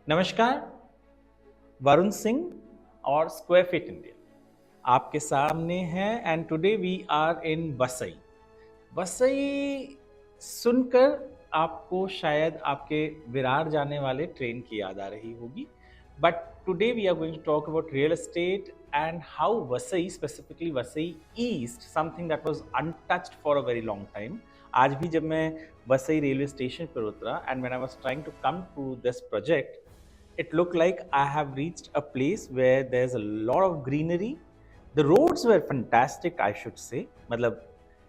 नमस्कार, वरुण सिंह और square feet India आपके सामने है and today we are in Vasai. Vasai सुनकर आपको शायद आपके विरार जाने वाले ट्रेन की याद आ रही होगी, but today we are going to talk about real estate and how Vasai, specifically Vasai east, something that was untouched for a very long time. आज भी जब मैं वसई रेलवे स्टेशन पर उतरा and when I was trying to come to this project, it looked like I have reached a place where there's a lot of greenery. The roads were fantastic, I should say. मतलब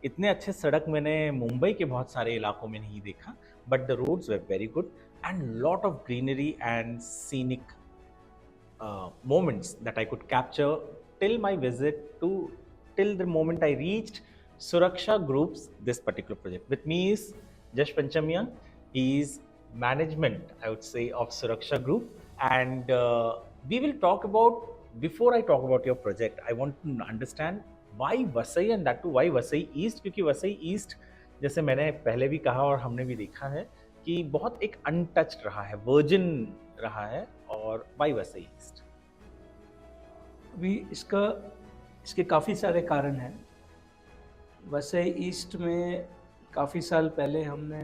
इतने अच्छे सड़क मैंने मुंबई के बहुत सारे इलाकों में नहीं देखा, but the roads were very good and lot of greenery and scenic moments that I could capture till my visit to till the moment I reached Suraksha Group's this particular project. With me is Jash Panchamia. He is management, I would say, of Suraksha Group, and we will talk about. Before I talk about your project, I want to understand why Vasai and that too why Vasai East, क्योंकि Vasai East जैसे मैंने पहले भी कहा और हमने भी देखा है कि बहुत एक अनटच्ड रहा है, वर्जिन रहा है, और वाई वसई ईस्ट। अभी इसके काफ़ी सारे कारण हैं। वसई ईस्ट में काफ़ी साल पहले हमने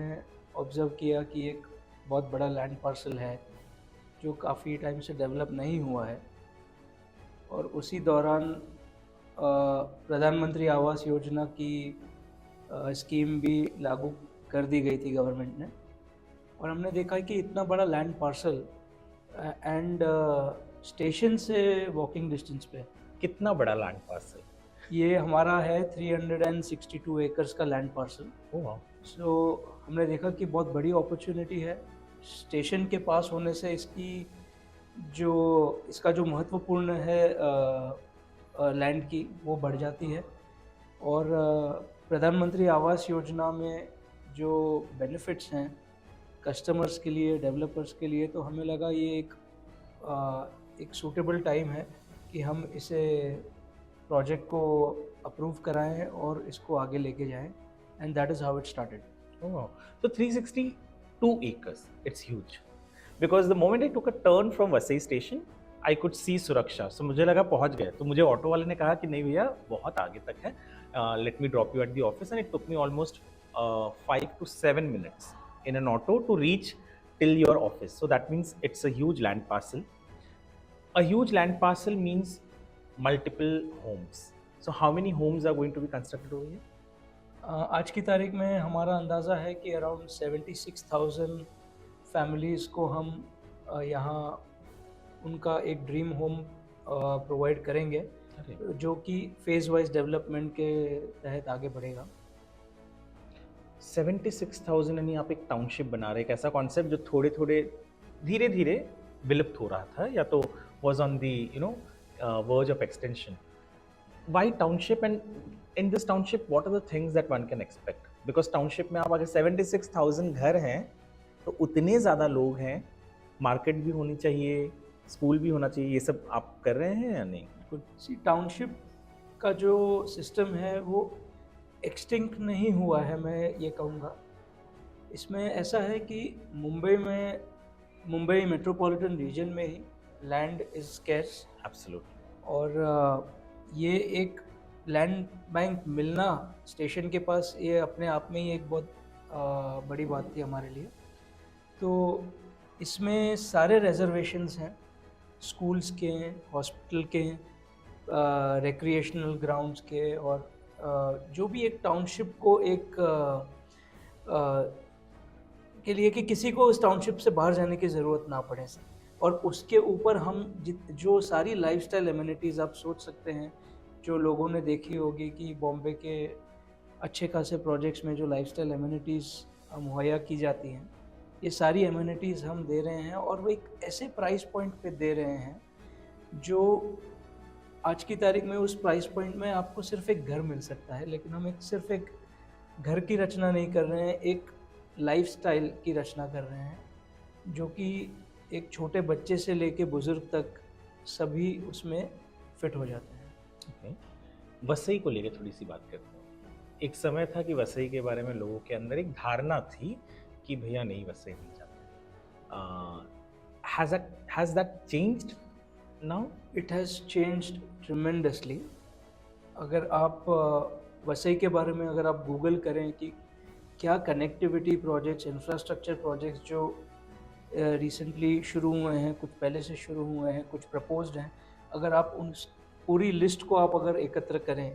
ऑब्ज़र्व किया कि एक बहुत बड़ा लैंड पार्सल है जो काफ़ी टाइम से डेवलप नहीं हुआ है, और उसी दौरान प्रधानमंत्री आवास योजना की स्कीम भी लागू कर दी गई थी गवर्नमेंट ने, और हमने देखा कि इतना बड़ा लैंड पार्सल एंड स्टेशन से वॉकिंग डिस्टेंस पे। कितना बड़ा लैंड पार्सल? ये हमारा है 362 एकर्स का लैंड पार्सल। सो हमने देखा कि बहुत बड़ी अपॉर्चुनिटी है। स्टेशन के पास होने से इसका जो महत्वपूर्ण है लैंड की, वो बढ़ जाती है, और प्रधानमंत्री आवास योजना में जो बेनिफिट्स हैं कस्टमर्स के लिए, डेवलपर्स के लिए, तो हमें लगा ये एक सूटेबल टाइम है कि हम इसे प्रोजेक्ट को अप्रूव कराएं और इसको आगे लेके जाएं, and that is how it started. So 362 acres, it's huge. Because the moment I took a turn from Vasai station, I could see Suraksha. So मुझे लगा पहुंच गए, तो मुझे ऑटो वाले ने कहा कि नहीं भैया बहुत आगे तक है, let me drop you at the office, and it took me almost 5 to 7 minutes in an auto to reach till your office. So that means it's a huge land parcel. A huge land parcel means multiple homes. So how many homes are going to be constructed over here? आज की तारीख में हमारा अंदाज़ा है कि around 76,000 families को हम यहाँ उनका एक ड्रीम होम प्रोवाइड करेंगे, जो कि फेज़ वाइज डेवलपमेंट के तहत आगे बढ़ेगा। 76,000 यानी आप एक टाउनशिप बना रहे हैं। एक ऐसा कॉन्सेप्ट जो थोड़े थोड़े धीरे धीरे विलुप्त हो रहा था, या तो was on the verge of extension. Why township, and in this township what are the things that one can expect? Because township में आप अगर 76,000 घर हैं तो उतने ज़्यादा लोग हैं, मार्केट भी होनी चाहिए, स्कूल भी होना चाहिए, ये सब आप कर रहे हैं या नहीं? कुछ टाउनशिप का जो सिस्टम है वो एक्सटिंक्ट नहीं हुआ है, मैं ये कहूँगा। इसमें ऐसा है कि मुंबई मेट्रोपॉलिटन रीजन में ही लैंड इज़ स्कैर्स। एब्सोल्युटली। और ये एक लैंड बैंक मिलना स्टेशन के पास, ये अपने आप में ही एक बहुत बड़ी बात थी हमारे लिए। तो इसमें सारे रिजर्वेशंस हैं, स्कूल्स के, हॉस्पिटल के, रिक्रिएशनल ग्राउंड्स के, और जो भी एक टाउनशिप को एक के लिए कि किसी को उस टाउनशिप से बाहर जाने की ज़रूरत ना पड़े, और उसके ऊपर हम जो सारी लाइफस्टाइल एमिनिटीज़ आप सोच सकते हैं, जो लोगों ने देखी होगी कि बॉम्बे के अच्छे खासे प्रोजेक्ट्स में जो लाइफस्टाइल एमिनिटीज़ मुहैया की जाती हैं, ये सारी एमिनिटीज़ हम दे रहे हैं, और वो एक ऐसे प्राइस पॉइंट पे दे रहे हैं जो आज की तारीख में उस प्राइस पॉइंट में आपको सिर्फ एक घर मिल सकता है। लेकिन हम सिर्फ एक घर की रचना नहीं कर रहे हैं, एक लाइफस्टाइल की रचना कर रहे हैं, जो कि एक छोटे बच्चे से लेके बुजुर्ग तक सभी उसमें फिट हो जाते हैं। वसई को लेकर थोड़ी सी बात करते हैं। एक समय था कि वसई के बारे में लोगों के अंदर एक धारणा थी कि भैया नहीं, वसई नहीं जाते। has that changed now? It has changed tremendously. अगर आप वसई के बारे में अगर आप गूगल करें कि क्या कनेक्टिविटी प्रोजेक्ट्स, इंफ्रास्ट्रक्चर प्रोजेक्ट्स जो रिसेंटली शुरू हुए हैं, कुछ पहले से शुरू हुए हैं, कुछ प्रपोज्ड हैं, अगर आप उन पूरी लिस्ट को आप अगर एकत्र करें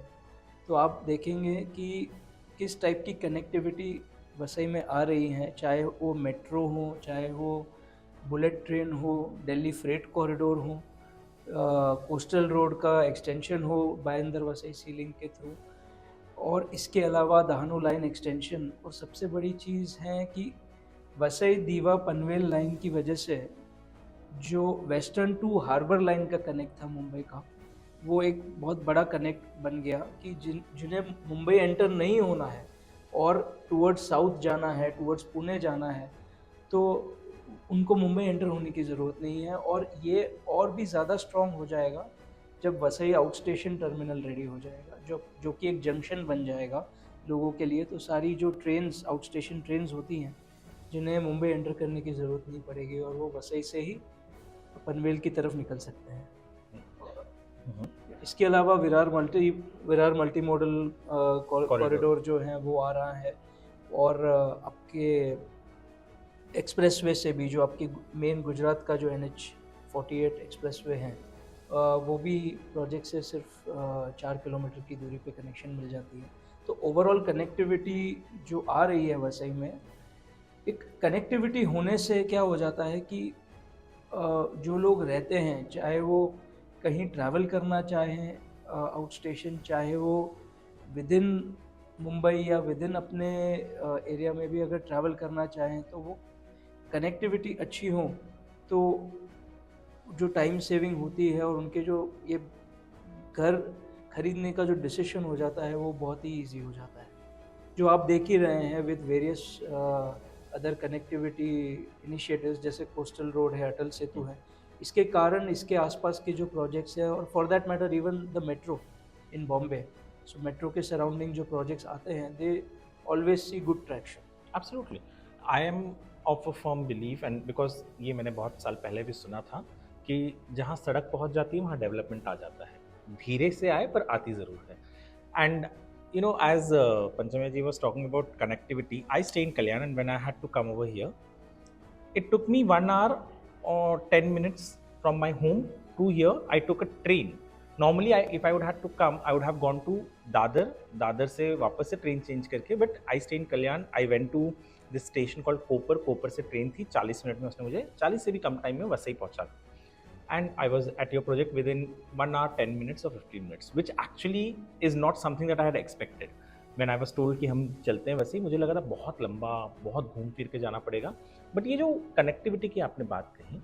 तो आप देखेंगे कि किस टाइप की कनेक्टिविटी वसई में आ रही है, चाहे वो मेट्रो हो, चाहे वो बुलेट ट्रेन हो, दिल्ली फ्रेट कॉरिडोर हो, कोस्टल रोड का एक्सटेंशन हो बायंदर वसई सी लिंक के थ्रू, और इसके अलावा दहानू लाइन एक्सटेंशन, और सबसे बड़ी चीज़ है कि वसई दीवा पनवेल लाइन की वजह से जो वेस्टर्न टू हार्बर लाइन का कनेक्ट था मुंबई का, वो एक बहुत बड़ा कनेक्ट बन गया कि जिन्हें मुंबई एंटर नहीं होना है और टूवर्ड्स साउथ जाना है, टूवर्ड्स पुणे जाना है, तो उनको मुंबई एंटर होने की ज़रूरत नहीं है। और ये और भी ज़्यादा स्ट्रॉन्ग हो जाएगा जब Vasai out station terminal ready हो जाएगा, जो कि एक जंक्शन बन जाएगा लोगों के लिए। तो सारी जो ट्रेन्स, आउट स्टेशन ट्रेन्स होती हैं, जिन्हें मुंबई एंटर करने की ज़रूरत नहीं पड़ेगी और वो वसई से ही पनवेल की तरफ निकल सकते हैं। इसके अलावा विरार मल्टी मॉडल कॉरिडोर जो है वो आ रहा है, और आपके एक्सप्रेसवे से भी, जो आपकी मेन गुजरात का जो NH-48 एक्सप्रेसवे है, वो भी प्रोजेक्ट से सिर्फ 4 किलोमीटर की दूरी पे कनेक्शन मिल जाती है। तो ओवरऑल कनेक्टिविटी जो आ रही है वसई में, एक कनेक्टिविटी होने से क्या हो जाता है कि जो लोग रहते हैं, चाहे वो कहीं ट्रैवल करना चाहें आउट स्टेशन, चाहे वो विद इन मुंबई या विद इन अपने एरिया में भी अगर ट्रैवल करना चाहें, तो वो कनेक्टिविटी अच्छी हो तो जो टाइम सेविंग होती है और उनके जो ये घर खरीदने का जो डिसीजन हो जाता है वो बहुत ही इजी हो जाता है, जो आप देख ही रहे हैं with various other connectivity initiatives, जैसे कोस्टल रोड है, अटल सेतु है। इसके कारण इसके आसपास के जो प्रोजेक्ट्स हैं, और for that matter even the metro in Bombay, so metro के सराउंडिंग जो प्रोजेक्ट्स आते हैं, they always see good traction. Absolutely, I am of a firm belief, and because ये मैंने बहुत साल पहले भी सुना था कि जहाँ सड़क पहुँच जाती है वहाँ डेवलपमेंट आ जाता है, धीरे से आए पर आती ज़रूर है। And you know, as Panchamaji was talking about connectivity, I stay in Kalyan, and when I had to come over here, it took me 1 hour or 10 minutes from my home to here. I took a train. Normally, if I would have to come, I would have gone to Dadar. Dadar से वापस से train change करके, but I stay in Kalyan. I went to this station called Koper. Koper से train थी, 40 minute में उसने मुझे 40 से भी कम टाइम में वसई पहुंचा। And I was at your project within 1 hour 10 minutes or 15 minutes, which actually is not something that I had expected. When I was told कि हम चलते हैं वैसे ही, मुझे लगा था बहुत लंबा, बहुत घूम फिर के जाना पड़ेगा। बट ये जो कनेक्टिविटी की आपने बात कही,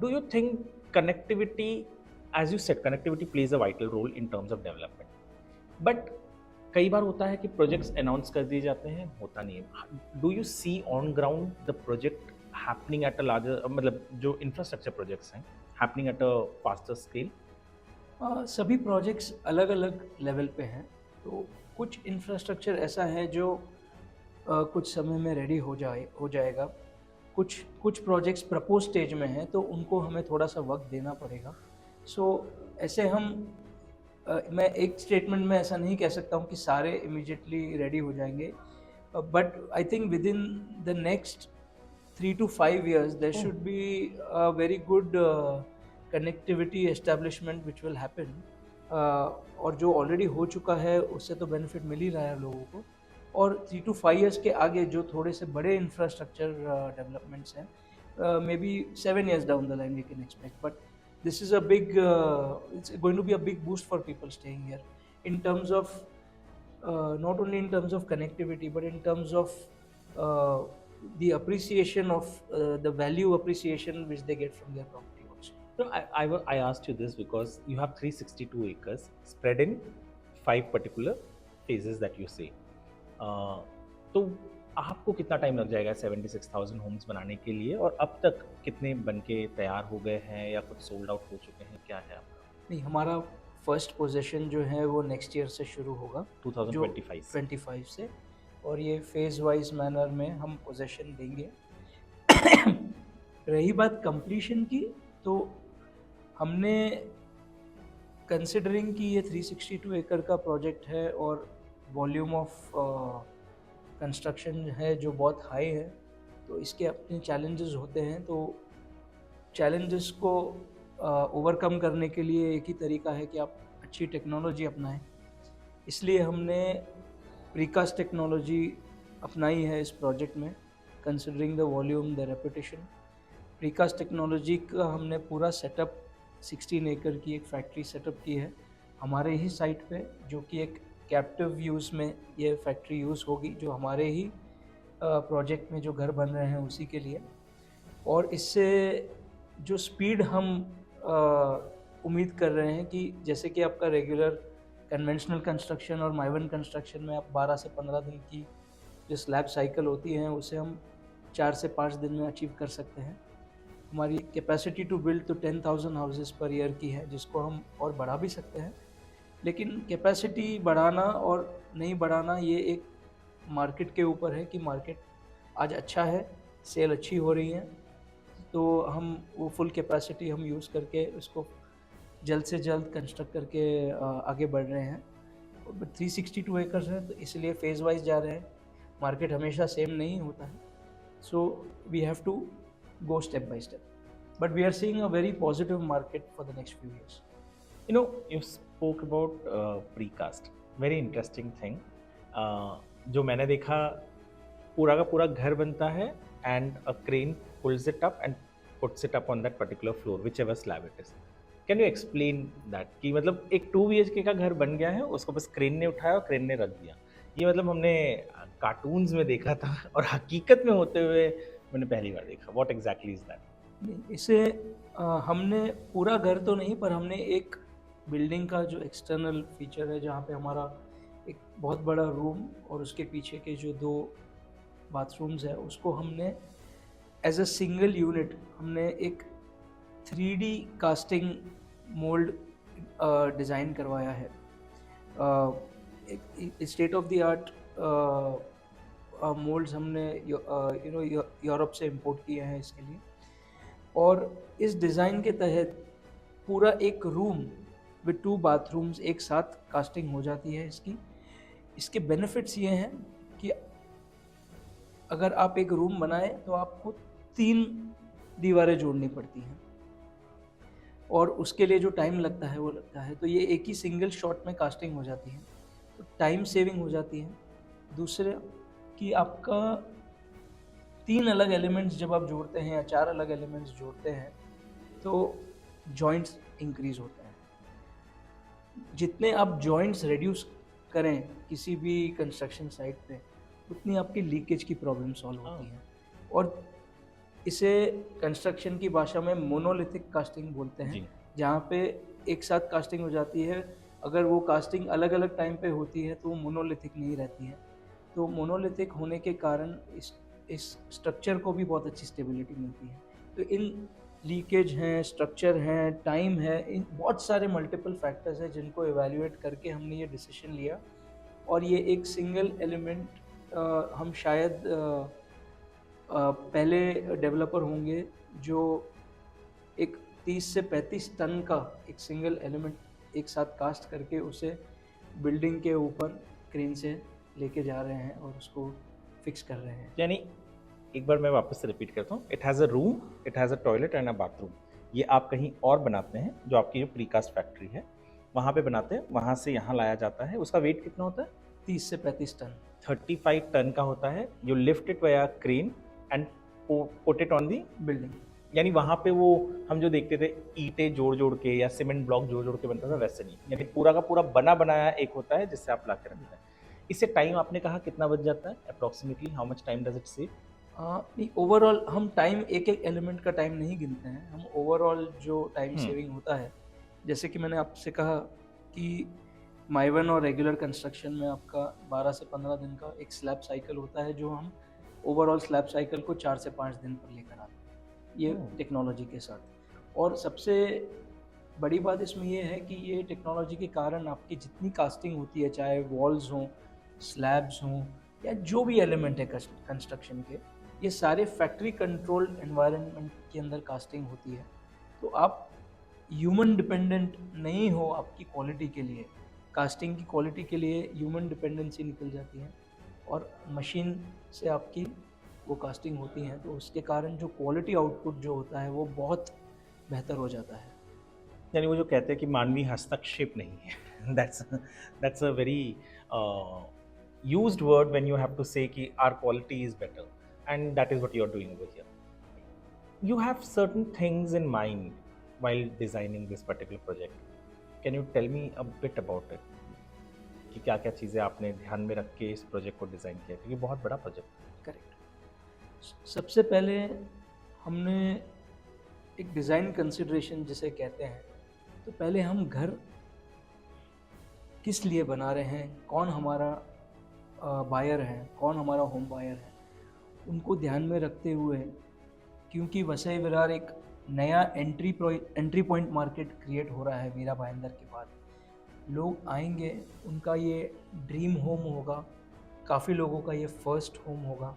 do you think connectivity, as you said, connectivity plays a vital role in terms of development, but कई बार होता है कि प्रोजेक्ट्स अनाउंस कर दिए जाते हैं, होता नहीं है। Do you see on ground the project happening at a larger, मतलब जो इंफ्रास्ट्रक्चर प्रोजेक्ट्स हैं, happening at a faster scale? सभी प्रोजेक्ट्स अलग अलग लेवल पे हैं। तो कुछ इंफ्रास्ट्रक्चर ऐसा है जो कुछ समय में रेडी हो जाएगा। कुछ प्रोजेक्ट्स प्रपोज स्टेज में हैं, तो उनको हमें थोड़ा सा वक्त देना पड़ेगा। सो ऐसे मैं एक स्टेटमेंट में ऐसा नहीं कह सकता हूँ कि सारे इमीडिएटली रेडी हो जाएंगे, but I think with in the next 3 to 5 years there should be a very good connectivity establishment which will happen, और जो ऑलरेडी हो चुका है उससे तो बेनिफिट मिल ही रहा है लोगों को। और 3 to 5 years के आगे जो थोड़े से बड़े इंफ्रास्ट्रक्चर डेवलपमेंट्स हैं, may be 7 years down the line we can expect, but this is a big it's going to be a big boost for people staying here in terms of not only in terms of connectivity but in terms of the appreciation of the value appreciation which they get from their property also. So I asked you this because you have 362 acres spread in 5 particular phases that you say. तो आपको कितना time लग जाएगा 76,000 Holmes बनाने के लिए, और अब तक कितने बनके तैयार हो गए हैं या कुछ सोल्ड आउट हो चुके हैं, क्या है आपका? नहीं, हमारा फर्स्ट पोजीशन जो है वो नेक्स्ट ईयर से शुरू होगा, 2025 से, और ये फेज़ वाइज मैनर में हम पोजीशन देंगे। रही बात कंप्लीशन की, तो हमने कंसिडरिंग कि ये 362 एकड़ का प्रोजेक्ट है और वॉल्यूम ऑफ कंस्ट्रक्शन है जो बहुत हाई है, तो इसके अपने चैलेंजेस होते हैं। तो चैलेंजेस को ओवरकम करने के लिए एक ही तरीका है कि आप अच्छी टेक्नोलॉजी अपनाएं। इसलिए हमने प्रीकास्ट टेक्नोलॉजी अपनाई है इस प्रोजेक्ट में, considering the volume, the reputation. Precast technology का हमने पूरा सेटअप 16 एकड़ की एक फैक्ट्री सेटअप की है हमारे ही साइट पे, जो कि एक कैप्टिव यूज़ में ये फैक्ट्री यूज़ होगी, जो हमारे ही प्रोजेक्ट में जो घर बन रहे हैं उसी के लिए। और इससे जो स्पीड हम उम्मीद कर रहे हैं कि जैसे कि आपका रेगुलर कन्वेंशनल कंस्ट्रक्शन और माइवन कंस्ट्रक्शन में आप 12 से 15 दिन की जो स्लैब साइकिल होती है उसे हम 4 से 5 दिन में अचीव कर सकते हैं। हमारी कैपेसिटी टू बिल्ड तो 10,000 हाउसेस पर ईयर की है, जिसको हम और बढ़ा भी सकते हैं। लेकिन कैपेसिटी बढ़ाना और नहीं बढ़ाना ये एक मार्केट के ऊपर है कि मार्केट आज अच्छा है, सेल अच्छी हो रही है, तो हम वो फुल कैपेसिटी हम यूज़ करके उसको जल्द से जल्द कंस्ट्रक्ट करके आगे बढ़ रहे हैं। 362 एकर्स है तो इसलिए फेज़ वाइज जा रहे हैं, मार्केट हमेशा सेम नहीं होता है, so we have to go step by step, but we are seeing a very positive market for the next few years. You know, you spoke about precast, very interesting thing. जो मैंने देखा, पूरा का पूरा घर बनता है and a crane pulls it up and puts it up on that particular floor, whichever slab it is. Can you explain that? कि मतलब एक 2 BHK का घर बन गया है, उसको बस क्रेन ने उठाया और क्रेन ने रख दिया। ये मतलब हमने कार्टून्स में देखा था और हकीकत में होते हुए मैंने पहली बार देखा। What exactly is that? इसे हमने पूरा घर तो नहीं, पर हमने एक बिल्डिंग का जो एक्सटर्नल फीचर है, जहाँ पे हमारा एक बहुत बड़ा रूम और उसके पीछे के जो 2 बाथरूम्स है, उसको हमने एज अ सिंगल यूनिट हमने एक 3D कास्टिंग मोल्ड डिज़ाइन करवाया है। एक state of the art moulds हमने यूरोप से इंपोर्ट किए हैं इसके लिए। और इस डिज़ाइन के तहत पूरा एक रूम विद 2 बाथरूम्स एक साथ कास्टिंग हो जाती है इसके बेनिफिट्स ये हैं कि अगर आप एक रूम बनाए तो आपको 3 दीवारें जोड़नी पड़ती हैं और उसके लिए जो टाइम लगता है वो लगता है, तो ये एक ही सिंगल शॉट में कास्टिंग हो जाती है, तो टाइम सेविंग हो जाती है। दूसरे कि आपका 3 अलग एलिमेंट्स जब आप जोड़ते हैं या 4 अलग एलिमेंट्स जोड़ते हैं तो जॉइंट्स इंक्रीज होते हैं। जितने आप जॉइंट्स रिड्यूस करें किसी भी कंस्ट्रक्शन साइट पे, उतनी आपकी लीकेज की प्रॉब्लम सॉल्व होती है। और इसे कंस्ट्रक्शन की भाषा में मोनोलिथिक कास्टिंग बोलते हैं, जहाँ पे एक साथ कास्टिंग हो जाती है। अगर वो कास्टिंग अलग अलग टाइम पे होती है तो वो मोनोलिथिक नहीं रहती है। तो मोनोलिथिक होने के कारण इस स्ट्रक्चर को भी बहुत अच्छी स्टेबिलिटी मिलती है। तो इन लीकेज हैं, स्ट्रक्चर हैं, टाइम है, इन बहुत सारे मल्टीपल फैक्टर्स हैं जिनको एवेल्युएट करके हमने ये डिसीजन लिया। और ये एक सिंगल एलिमेंट हम शायद पहले डेवलपर होंगे जो एक 30 से 35 टन का एक सिंगल एलिमेंट एक साथ कास्ट करके उसे बिल्डिंग के ऊपर क्रेन से लेके जा रहे हैं और उसको फिक्स कर रहे हैं। यानी एक बार मैं वापस से रिपीट करता हूँ, it has a room, it has a toilet and a bathroom. ये आप कहीं और बनाते हैं, जो आपकी जो प्रीकास्ट फैक्ट्री है वहाँ पे बनाते हैं, वहाँ से यहाँ लाया जाता है। उसका वेट कितना होता है? 30 से 35 टन। 35 टन का होता है। You lift it via crane and put it on the building. यानी वहाँ पे वो हम जो देखते थे ईंटें जोड़ जोड़ के या सीमेंट ब्लॉक जोड़ जोड़ के बनता था, वैसे नहीं। यानी पूरा का पूरा बना बनाया एक होता है जिससे आप ला के रखते हैं। इससे टाइम आपने कहा कितना बच जाता है approximately? How much time does it save? नहीं, ओवरऑल हम टाइम एक एक एलिमेंट का टाइम नहीं गिनते हैं, हम ओवरऑल जो टाइम सेविंग होता है, जैसे कि मैंने आपसे कहा कि माइवन और रेगुलर कंस्ट्रक्शन में आपका 12 से 15 दिन का एक स्लैब साइकिल होता है, जो हम ओवरऑल स्लैब साइकिल को 4 से 5 दिन पर लेकर आते हैं ये टेक्नोलॉजी के साथ। और सबसे बड़ी बात इसमें ये है कि ये टेक्नोलॉजी के कारण आपकी जितनी कास्टिंग होती है, चाहे वॉल्स हों, स्लैब्स हों या जो भी एलिमेंट है कंस्ट्रक्शन के, ये सारे फैक्ट्री कंट्रोल्ड एनवायरनमेंट के अंदर कास्टिंग होती है। तो आप ह्यूमन डिपेंडेंट नहीं हो आपकी क्वालिटी के लिए, कास्टिंग की क्वालिटी के लिए ह्यूमन डिपेंडेंसी निकल जाती है और मशीन से आपकी वो कास्टिंग होती हैं, तो उसके कारण जो क्वालिटी आउटपुट जो होता है वो बहुत बेहतर हो जाता है। यानी वो जो कहते हैं कि मानवीय हस्तक्षेप नहीं है, that's a very used word when you have to say कि our quality is better, and that is what you are doing over here. You have certain things in mind while designing this particular project. Can you tell me a bit about it? कि क्या क्या चीज़ें आपने ध्यान में रख के इस प्रोजेक्ट को डिज़ाइन किया, क्योंकि बहुत बड़ा प्रोजेक्ट है। करेक्ट। सबसे पहले हमने एक डिज़ाइन कंसिडरेशन जिसे कहते हैं, तो पहले हम घर किस लिए बना रहे हैं, कौन हमारा बायर है, कौन हमारा होम बायर है, उनको ध्यान में रखते हुए, क्योंकि वसई विरार एक नया एंट्री पॉइंट मार्केट क्रिएट हो रहा है वीरा भाईंदर के बाद। लोग आएंगे, उनका ये ड्रीम होम होगा, काफ़ी लोगों का ये फर्स्ट होम होगा।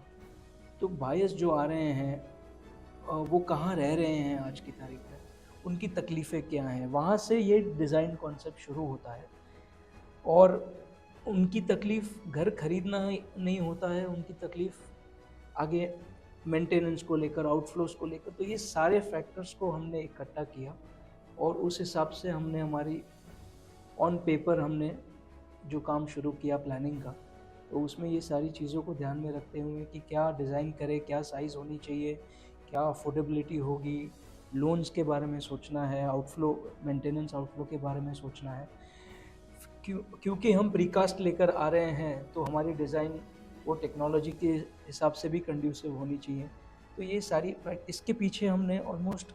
तो बायर्स जो आ रहे हैं वो कहाँ रह रहे हैं आज की तारीख में, उनकी तकलीफ़ें क्या हैं, वहाँ से ये डिज़ाइन कॉन्सेप्ट शुरू होता है। और उनकी तकलीफ़ घर खरीदना नहीं होता है, उनकी तकलीफ़ आगे मेंटेनेंस को लेकर, आउटफ्लोज को लेकर। तो ये सारे फैक्टर्स को हमने इकट्ठा किया और उस हिसाब से हमने हमारी ऑन पेपर हमने जो काम शुरू किया प्लानिंग का, तो उसमें ये सारी चीज़ों को ध्यान में रखते हुए कि क्या डिज़ाइन करें, क्या साइज़ होनी चाहिए, क्या अफोर्डेबिलिटी होगी, लोन्स के बारे में सोचना है, आउटफ्लो मेंटेनेंस आउटफ्लो के बारे में सोचना है। क्योंकि हम प्रीकास्ट लेकर आ रहे हैं, तो हमारी डिज़ाइन वो टेक्नोलॉजी के हिसाब से भी कंड्यूसिव होनी चाहिए। तो ये सारी इसके पीछे हमने ऑलमोस्ट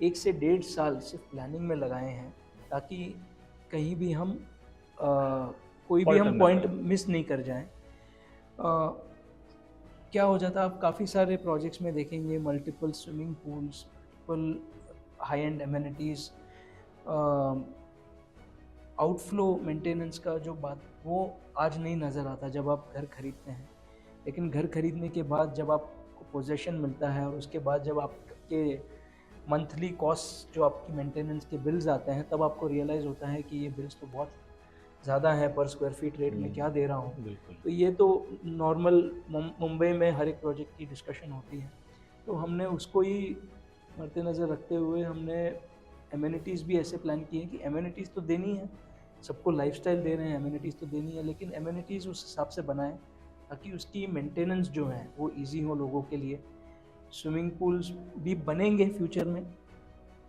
1 से 1.5 साल सिर्फ प्लानिंग में लगाए हैं, ताकि कहीं भी हम कोई भी हम पॉइंट मिस नहीं कर जाएं। क्या हो जाता है, आप काफ़ी सारे प्रोजेक्ट्स में देखेंगे multiple swimming pools, multiple high and amenities, outflow maintenance का जो बात वो आज नहीं नज़र आता जब आप घर खरीदते हैं। लेकिन घर खरीदने के बाद जब आपको पोजेशन मिलता है और उसके बाद जब आपके मंथली कॉस्ट जो आपकी मेंटेनेंस के बिल्स आते हैं, तब आपको रियलाइज़ होता है कि ये बिल्स तो बहुत ज़्यादा है पर स्क्वायर फीट रेट में क्या दे रहा हूँ। बिल्कुल। तो ये तो नॉर्मल मुंबई में हर एक प्रोजेक्ट की डिस्कशन होती है, तो हमने उसको ही मद्देनज़र रखते हुए हमने एमिनिटीज़ भी ऐसे प्लान किए कि एमिनिटीज़ तो देनी है, सबको लाइफस्टाइल दे रहे हैं, एमिनिटीज़ तो देनी है, लेकिन एमिनिटीज़ उस हिसाब से बनाएं ताकि उसकी मेंटेनेंस जो है वो इजी हो लोगों के लिए। स्विमिंग पूल्स भी बनेंगे फ्यूचर में,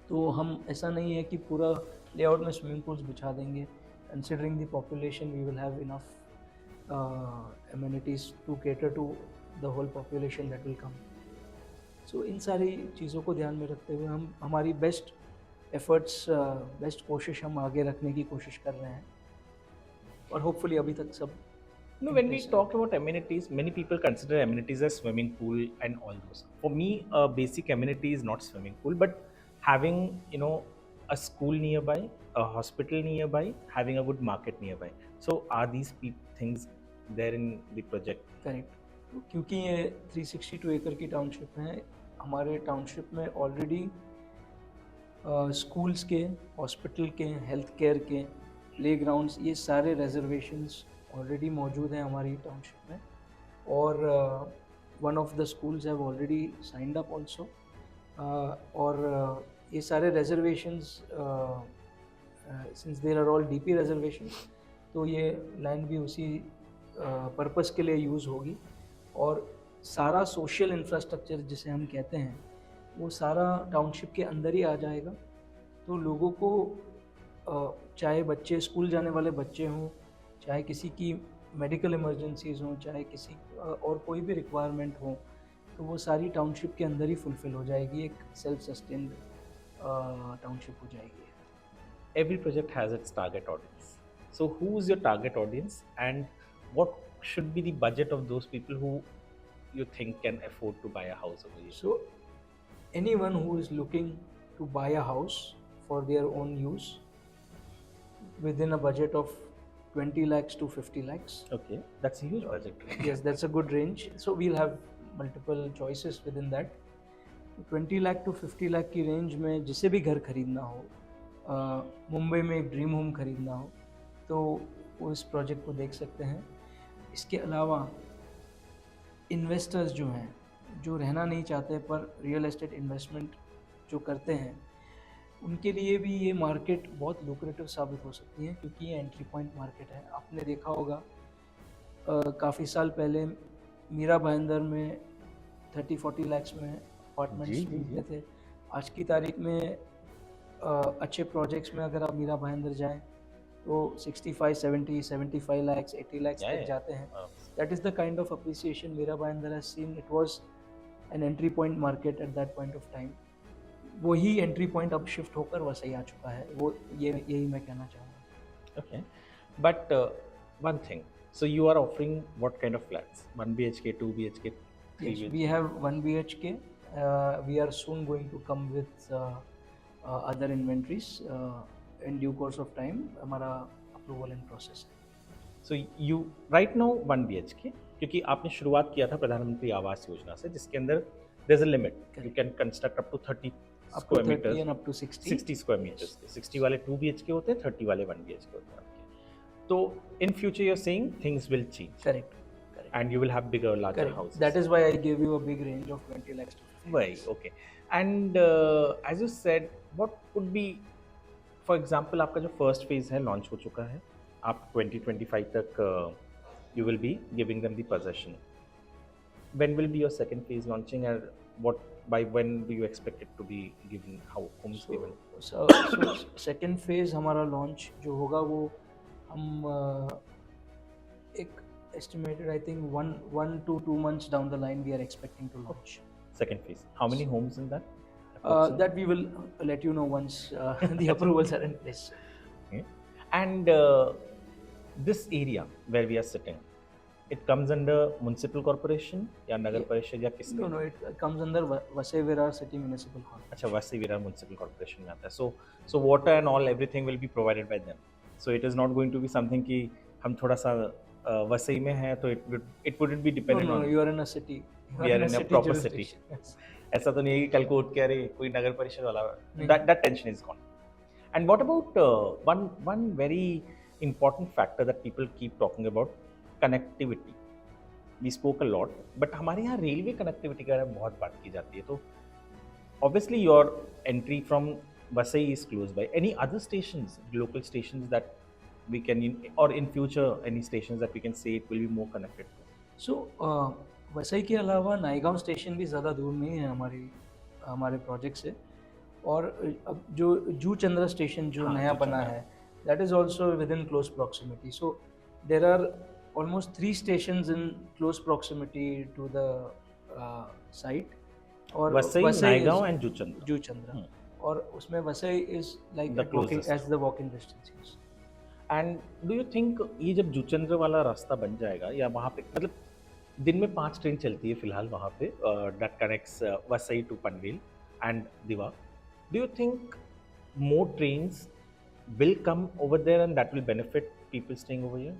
तो हम ऐसा नहीं है कि पूरा लेआउट में स्विमिंग पूल्स बिछा देंगे। Considering the population we will have enough amenities to cater to the whole population that will come. So इन सारी चीज़ों को ध्यान में रखते हुए हम हमारी बेस्ट एफर्ट्स, बेस्ट कोशिश हम आगे रखने की कोशिश कर रहे हैं और होपफुली अभी तक सब। No, when we talk about amenities, many people consider amenities as swimming pool and all those. For me, a basic amenity is not swimming pool, but having, a school nearby, a hospital nearby, having a good market nearby. So are these things there in the project? Correct. क्योंकि ये 362 एकड़ की township है, हमारे township में already schools के, hospital के, health care के, प्ले ग्राउंड्स, ये सारे रिजर्वेशंस ऑलरेडी मौजूद हैं हमारी टाउनशिप में। और one of the schools have already signed up also. और ये सारे reservations since there are all DP reservations, तो ये लैंड भी उसी पर्पस के लिए यूज़ होगी। और सारा सोशल इंफ्रास्ट्रक्चर जिसे हम कहते हैं वो सारा टाउनशिप के अंदर ही आ जाएगा। तो लोगों को चाहे बच्चे स्कूल जाने वाले बच्चे हों, चाहे किसी की मेडिकल इमरजेंसीज़ हों, चाहे किसी और कोई भी रिक्वायरमेंट हो, तो वो सारी टाउनशिप के अंदर ही फुलफ़िल हो जाएगी, एक सेल्फ सस्टेन्ड टाउनशिप हो जाएगी। Every project has its target audience. So who is your target audience, and what should be the budget of those people who you think can afford to buy a house over here? So anyone who is looking to buy a house for their own use within a budget of 20 lakhs to 50 lakhs. Okay, that's a huge budget. Yes, that's a good range. So we'll have multiple choices within that. 20 lakh to 50 lakh की range में जिसे भी घर खरीदना हो, मुंबई में एक dream home खरीदना हो, तो वो इस प्रोजेक्ट को देख सकते हैं। इसके अलावा इन्वेस्टर्स जो हैं, जो रहना नहीं चाहते पर रियल एस्टेट इन्वेस्टमेंट जो करते हैं, उनके लिए भी ये मार्केट बहुत लुक्रेटिव साबित हो सकती है, क्योंकि ये एंट्री पॉइंट मार्केट है। आपने देखा होगा काफ़ी साल पहले मीरा भाईंदर में 30-40 लैक्स में अपार्टमेंट्स जी, जी, मिलते जी। थे। आज की तारीख में अच्छे प्रोजेक्ट्स में अगर आप मीरा भाईंदर जाएं तो 65, 70, 75 लैक्स, 80 लैक्स Yeah, तक yeah. जाते हैं। Uh, That is the kind of appreciation Mira Bhayandar has seen. It was an entry point market at that point of time. वही एंट्री पॉइंट अब शिफ्ट होकर वसई आ चुका है। वो यही मैं कहना चाहूँगा। okay. But one thing. So you are offering what kind of flats? 1 BHK, 2 BHK, 3 Yes, BHK? we have 1 BHK. We are soon going to come with other inventories in due course of time. हमारा approval and process है। So you right now 1 BHK, क्योंकि आपने शुरुआत किया था प्रधानमंत्री आवास योजना से, जिसके अंदर there's a limit. You Correct. can construct up to 30 Up to square 30 meters, and up to 60. 60 square meters. 60 वाले 2 BHK होते हैं, 30 वाले 1 BHK होते हैं आपके। तो in future you're saying things will change Correct. Correct. and you will have bigger, larger Correct. houses. That is why I gave you a big range of 20 lakhs to 50 Right, lakhs. okay. And as you said, what could be, for example, आपका जो first phase है launch हो चुका है, आप 2025 तक you will be giving them the possession. When will be your second phase launching, and what by when do you expect it to be given? How homes given? So second phase हमारा launch जो होगा वो हम एक estimated I think one to 2 months down the line we are expecting to launch. Second phase. How many homes in that? That we will let you know once the approvals are in place. Okay. And this area where we are sitting, it comes under municipal corporation या नगर परिषद या किसके? No, it comes under Vasai Virar City Municipal Corporation. अच्छा, Vasai Virar municipal corporation में आता है। So water and all everything will be provided by them. So it is not going to be something कि हम थोड़ा सा वसई में हैं तो it wouldn't be dependent No, on you are in a city. You we are in a proper city. jurisdiction. Yes. ऐसा तो नहीं है कि कल को उठ के अरे कोई नगर परिषद वाला, नहीं। That tension is gone. And what about one very important factor that people keep talking about, connectivity. We spoke a lot, but हमारे यहाँ रेलवे कनेक्टिविटी का बहुत बात की जाती है। तो obviously your entry from Vasai is close by. Any other stations, local stations that we can or in future any stations that we can say it will be more connected to? So Vasai के अलावा Naigaon station भी ज़्यादा दूर नहीं है हमारे project से। और अब जो जू चंद्रा स्टेशन जो हाँ, नया जू बना चंद्रा। है, that is also within close proximity. So there are almost 3 stations in close proximity to the site. और Vasai, Naigaon and Juchandra. Juchandra, और उसमें Vasai is like The closest. As the walking distance. And do you think ये जब जुचंद्र वाला रास्ता बन जाएगा, या वहाँ पे मतलब दिन में 5 ट्रेन चलती है फिलहाल वहाँ पे that connects Vasai to Panvel and Diva, do you think more trains will come over there and that will benefit people staying over here?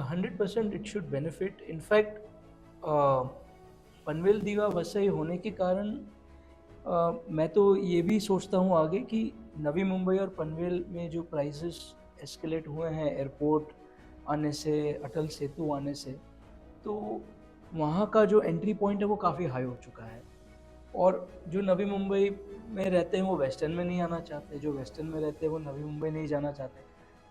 100% it should benefit. In fact, Panvel दीवा वसई होने के कारण मैं तो ये भी सोचता हूँ आगे कि नवी मुंबई और पनवेल में जो प्राइसेस एस्केलेट हुए हैं एयरपोर्ट आने से, अटल सेतु आने से, तो वहाँ का जो एंट्री पॉइंट है वो काफ़ी हाई हो चुका है। और जो नवी मुंबई में रहते हैं वो वेस्टर्न में नहीं आना चाहते, जो वेस्टर्न में रहते हैं वो नवी मुंबई नहीं जाना चाहते।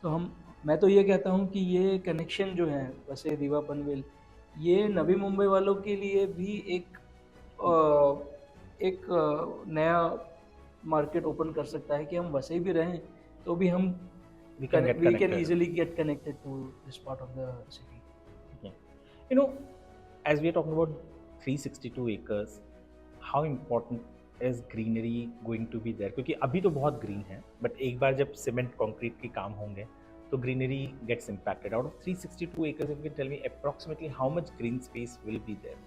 तो मैं तो ये कहता हूँ कि ये कनेक्शन जो है वसई दीवा पनवेल, ये नवी मुंबई वालों के लिए भी एक नया मार्केट ओपन कर सकता है कि हम वसई भी रहें तो भी हम We can get connected. can easily get connected to this part of the city. Okay. You know, as we are talking about 362 acres, how important is greenery going to be there? क्योंकि अभी तो बहुत green है, but एक बार जब cement concrete के काम होंगे तो greenery gets impacted. Out of 362 acres, if you can tell me approximately how much green space will be there?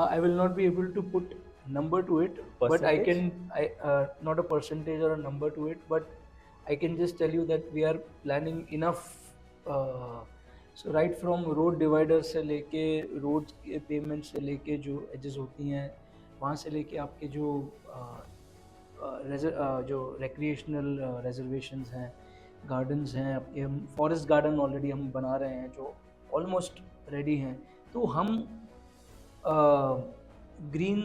I will not be able to put number to it, but I can not a percentage or a number to it, but I can just tell you that we are planning enough so right from road divider से लेके road के payment से लेके जो edges होती हैं वहाँ से लेके आपके जो जो रिक्रिएशनल रिजर्वेशंस हैं, गार्डन्स हैं आपके, हम फॉरेस्ट गार्डन ऑलरेडी हम बना रहे हैं जो ऑलमोस्ट रेडी हैं। तो हम ग्रीन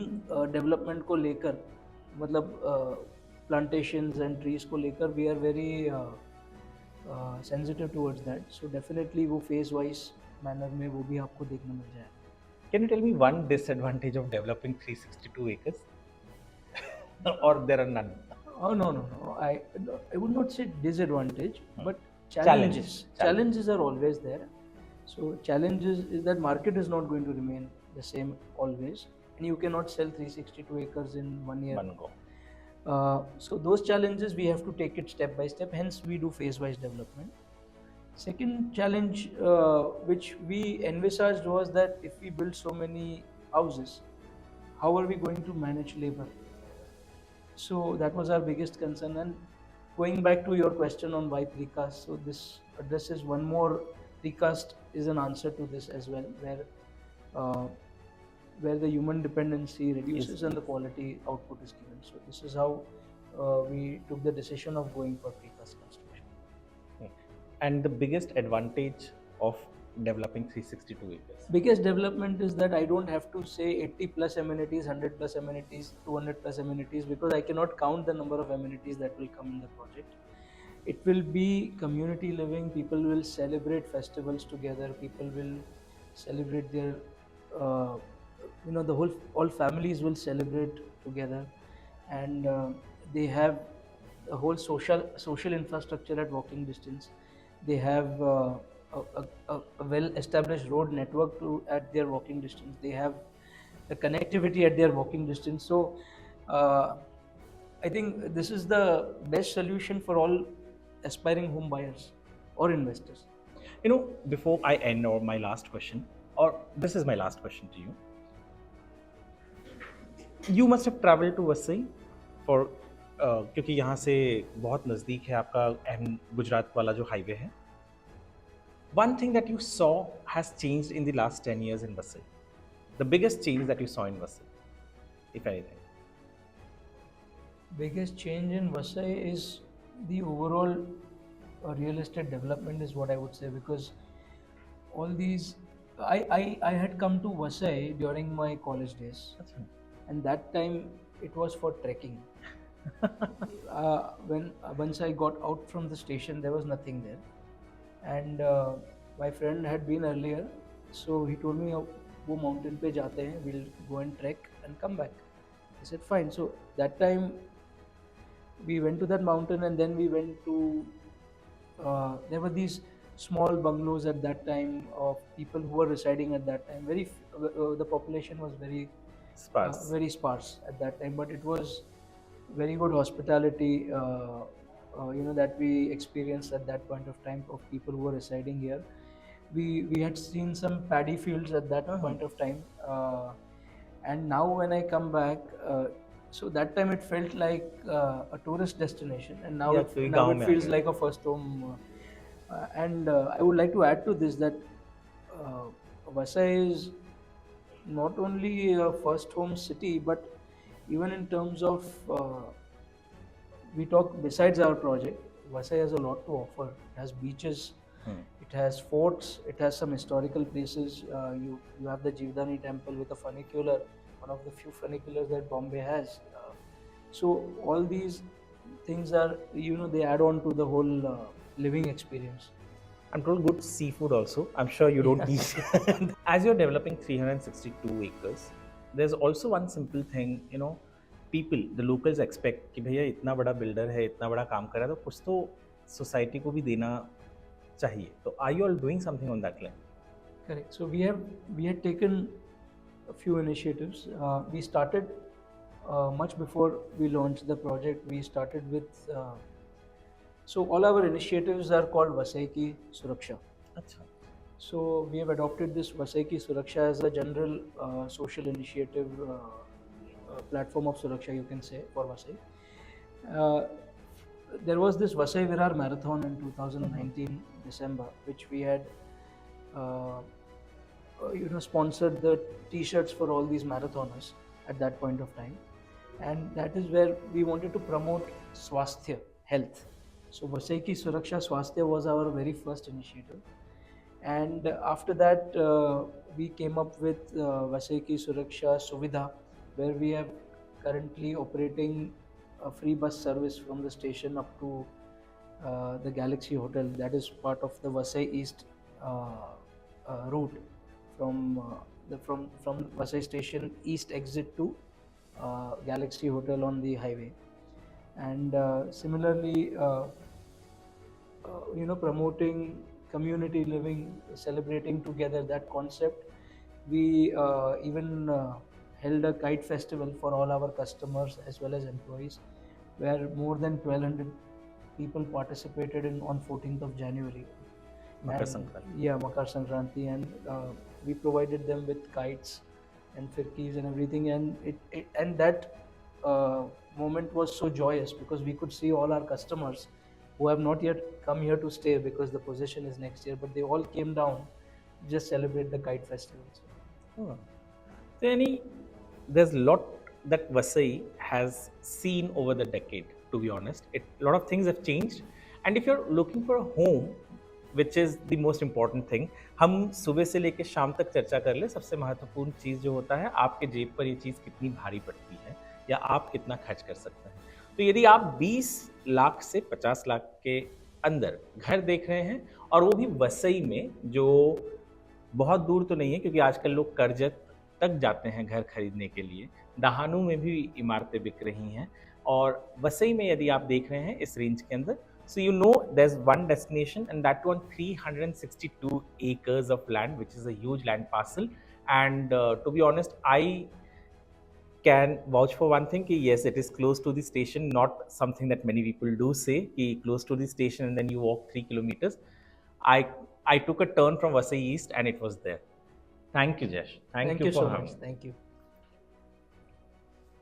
डेवलपमेंट को लेकर, मतलब प्लांटेशंस एंड ट्रीज को लेकर we are very sensitive towards that. So definitely वो फेज वाइज मैनर में वो भी आपको देखने मिल जाए। Can you tell me one disadvantage of developing 362 acres? Or there are none? Oh no. I would not say disadvantage, but Challenges. Challenges are always there. So challenges is that market is not going to remain the same always, and you cannot sell 362 acres in 1 year. One go. So those challenges we have to take it step by step. Hence we do phase-wise development. Second challenge which we envisaged was that if we build so many houses, how are we going to manage labor? So that was our biggest concern. And going back to your question on why precast, so this addresses one more. Precast is an answer to this as well, uh, where the human dependency reduces and the quality output is given. So this is how we took the decision of going for precast construction. And the biggest advantage of developing 362 acres? Biggest development is that I don't have to say 80 plus amenities, 100 plus amenities, 200 plus amenities, because I cannot count the number of amenities that will come in the project. It will be community living. People will celebrate festivals together. People will celebrate their all families will celebrate together, and they have a whole social infrastructure at walking distance. They have a well-established road network at their walking distance. They have the connectivity at their walking distance. So I think this is the best solution for all aspiring home buyers or investors. You know, before I end, or my last question, or this is my last question to you. You must have traveled to Vasai for क्योंकि यहाँ से बहुत नज़दीक है आपका अहम गुजरात वाला जो हाईवे है. One thing that you saw has changed in the last 10 years in Vasai. The biggest change that you saw in Vasai, if anything. Biggest change in Vasai is the overall real estate development is what I would say, because all these I had come to Vasai during my college days, and that time it was for trekking. Once I got out from the station, there was nothing there, and my friend had been earlier, so he told me, "वो mountain पे जाते हैं, we'll go and trek and come back." I said, "Fine." So that time we went to that mountain, and then we went to. There were these small bungalows at that time of people who were residing at that time. The population was very sparse at that time, but it was very good hospitality that we experienced at that point of time of people who were residing here. We had seen some paddy fields at that point of time, and now when I come back, so that time it felt like a tourist destination, and now it feels like a first home. And I would like to add to this that Vasai is not only a first home city, but even in terms of we talk besides our project, Vasai has a lot to offer. It has beaches, it has forts, it has some historical places. You have the Jivdani temple with a funicular, one of the few funiculars that Bombay has. So all these things are, they add on to the whole living experience. I'm told good seafood also. I'm sure you don't eat. As you're developing 362 acres, there's also one simple thing, people, the locals expect कि भैया इतना बड़ा builder है, इतना बड़ा काम कर रहा है, तो कुछ तो society को भी देना चाहिए. So are you all doing something on that line? Correct. So we had taken a few initiatives. We started much before we launched the project. We started with so all our initiatives are called Vasai Ki Suraksha. Achha. So we have adopted this Vasai Ki Suraksha as a general social initiative platform of Suraksha, you can say, for Vasai. There was this Vasai Virar Marathon in 2019 December, which we had uh, sponsored the T-shirts for all these marathoners at that point of time, and that is where we wanted to promote swasthya, health. So Vasai Ki Suraksha Swasthya was our very first initiative, and after that we came up with Vasai Ki Suraksha Suvidha, where we are currently operating a free bus service from the station up to the Galaxy Hotel. That is part of the Vasai East route from from Vasai station east exit to Galaxy Hotel on the highway. And similarly, promoting community living, celebrating together, that concept. We even held a kite festival for all our customers as well as employees, where more than 1,200 people participated in on 14th of January. Makar And Sankranti. yeah, Makar Sankranti, and we provided them with kites and firkis and everything, and and that moment was so joyous because we could see all our customers who have not yet come here to stay because the possession is next year, but they all came down to just celebrate the kite festivals. Oh. So there's a lot that Vasai has seen over the decade, to be honest. A lot of things have changed. And if you're looking for a home, which is the most important thing, हम सुबह से लेकर शाम तक चर्चा कर ले, सबसे महत्वपूर्ण चीज़ जो होता है, आपके जेब पर ये चीज़ कितनी भारी पड़ती है या आप कितना खर्च कर सकते हैं। तो यदि आप 20 लाख से 50 लाख के अंदर घर देख रहे हैं और वो भी वसई में, जो बहुत दूर तो नहीं है क्योंकि आजकल लोग करजत तक जाते हैं घर खरीदने के लिए, दहानू में भी इमारतें बिक रही हैं, और वसई में यदि आप देख रहे हैं इस रेंज के अंदर, so you know there's one destination and that one 362 acres of land, which is a huge land parcel. And to be honest, I can vouch for one thing, ki yes, it is close to the station, not something that many people do say, ki close to the station and then you walk 3 kilometers. I took a turn from Vasai East and it was there. Thank you, Jash. Thank you so for much. having me. Thank you.